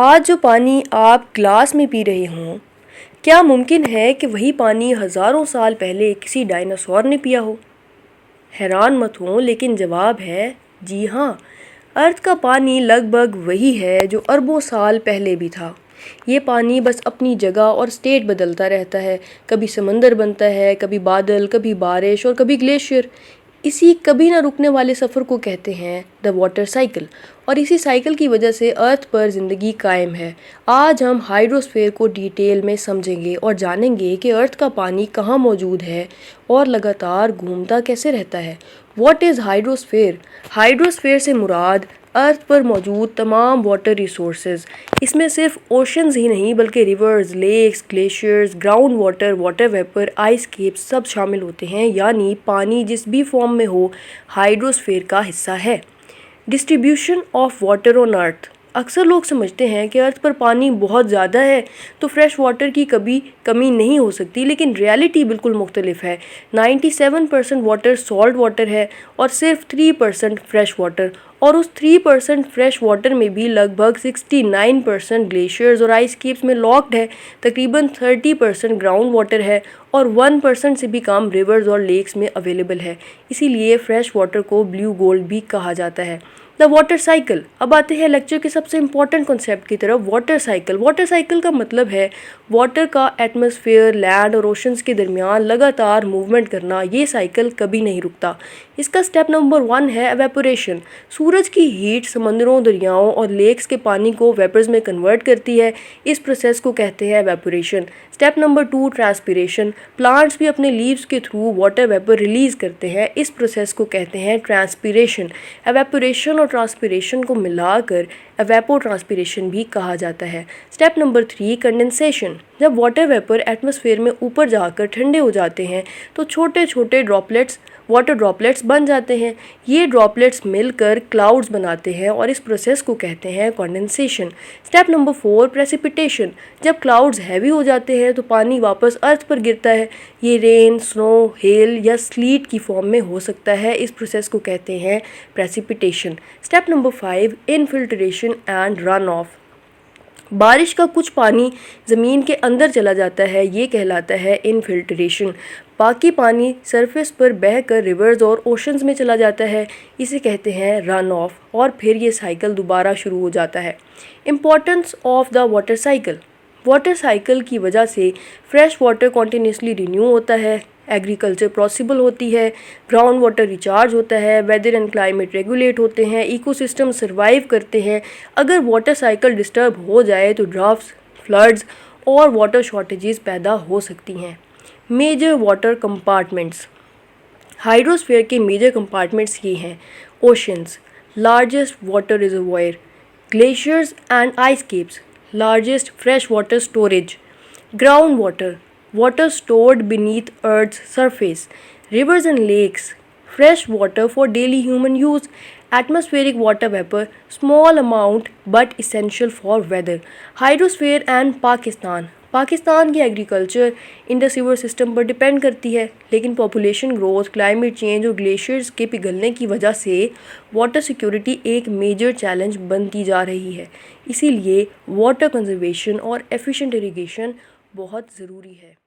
आज जो पानी आप ग्लास में पी रहे हों, क्या मुमकिन है कि वही पानी हज़ारों साल पहले किसी डायनासोर ने पिया हो? हैरान मत हों, लेकिन जवाब है जी हाँ। अर्थ का पानी लगभग वही है जो अरबों साल पहले भी था। ये पानी बस अपनी जगह और स्टेट बदलता रहता है। कभी समंदर बनता है, कभी बादल, कभी बारिश और कभी ग्लेशियर। इसी कभी ना रुकने वाले सफ़र को कहते हैं द वाटर साइकिल। और इसी साइकिल की वजह से अर्थ पर ज़िंदगी कायम है। आज हम हाइड्रोस्फीयर को डिटेल में समझेंगे और जानेंगे कि अर्थ का पानी कहाँ मौजूद है और लगातार घूमता कैसे रहता है। What is hydrosphere? हाइड्रोस्फीयर से मुराद अर्थ पर मौजूद तमाम वाटर रिसोर्सेज। इसमें सिर्फ ओशंस ही नहीं बल्कि rivers, lakes, glaciers, ground water, water vapour, ice caps सब शामिल होते हैं। यानी पानी जिस भी फॉर्म में हो, हाइड्रोस्फीयर का हिस्सा है। Distribution of water on earth. अक्सर लोग समझते हैं कि अर्थ पर पानी बहुत ज़्यादा है तो फ्रेश वाटर की कभी कमी नहीं हो सकती, लेकिन रियलिटी बिल्कुल मुख्तलिफ है। 97% वाटर सॉल्ट वाटर है और सिर्फ 3% फ्रेश वाटर। और उस 3% फ्रेश वाटर में भी लगभग 69% ग्लेशियर्स और आइस केप्स में लॉक्ड है। तकरीबन 30% ग्राउंड वाटर है और 1% से भी कम रिवर्स और लेक्स में अवेलेबल है। इसीलिए फ्रेश वाटर को ब्लू गोल्ड भी कहा जाता है। The water cycle. अब आते हैं लेक्चर के सबसे इम्पॉर्टेंट कॉन्सेप्ट की तरफ, वाटर साइकिल। वाटर साइकिल का मतलब है वाटर का एटमॉस्फेयर, लैंड और ओशंस के दरमियान लगातार मूवमेंट करना। ये साइकिल कभी नहीं रुकता। इसका स्टेप नंबर 1 है एवेपोरेशन। सूरज की हीट समंदरों, दरियाओं और लेक्स के पानी को वेपर्स में कन्वर्ट करती है। इस प्रोसेस को कहते हैं evaporation. Step number 2 transpiration. Plants भी अपने लीव्स के थ्रू वाटर वेपर रिलीज करते हैं। इस प्रोसेस को कहते हैं ट्रांसपीरेशन। एवेपोरेशन और ट्रांसपीरेशन को मिलाकर एवेपो ट्रांसपीरेशन भी कहा जाता है। Step number 3 condensation. जब वाटर वेपर एटमॉस्फेयर में ऊपर जाकर ठंडे हो जाते हैं तो छोटे छोटे ड्रॉपलेट्स, वाटर ड्रॉपलेट्स बन जाते हैं। ये ड्रॉपलेट्स मिलकर क्लाउड्स बनाते हैं और इस प्रोसेस को कहते हैं कंडेंसेशन। Step number 4 precipitation. जब क्लाउड्स हैवी हो जाते हैं तो पानी वापस अर्थ पर गिरता है। ये रेन, स्नो, हेल या स्लीट की फॉर्म में हो सकता है। इस प्रोसेस को कहते हैं precipitation. Step number 5 infiltration and run of. बारिश का कुछ पानी ज़मीन के अंदर चला जाता है, ये कहलाता है इनफिल्ट्रेशन। बाकी पानी सरफेस पर बहकर रिवर्स और ओशंस में चला जाता है, इसे कहते हैं रन ऑफ। और फिर ये साइकिल दोबारा शुरू हो जाता है। Importance of the water cycle. Water cycle की वजह से फ्रेश वाटर कॉन्टीन्यूसली रिन्यू होता है, एग्रीकल्चर पॉसिबल होती है, ग्राउंड वाटर रिचार्ज होता है, वेदर एंड क्लाइमेट रेगुलेट होते हैं, इकोसिस्टम सर्वाइव करते हैं। अगर वाटर साइकिल डिस्टर्ब हो जाए तो ड्राफ्ट्स, फ्लड्स और वाटर शॉर्टेजेस पैदा हो सकती हैं। Major water compartments. हाइड्रोस्फीयर के मेजर कंपार्टमेंट्स ये हैं: oceans, largest water reservoir; glaciers and ice caps, largest freshwater storage; ground water, water stored beneath Earth's surface; rivers and lakes, fresh water for daily human use; atmospheric water vapor, small amount but essential for weather. Hydrosphere and Pakistan. Pakistan की agriculture Indus river system पर depend करती है, लेकिन population growth, climate change और glaciers के पिघलने की वजह से वाटर सिक्योरिटी एक मेजर चैलेंज बनती जा रही है। इसीलिए वाटर कंजर्वेशन और एफिशिएंट इरिगेशन बहुत ज़रूरी है।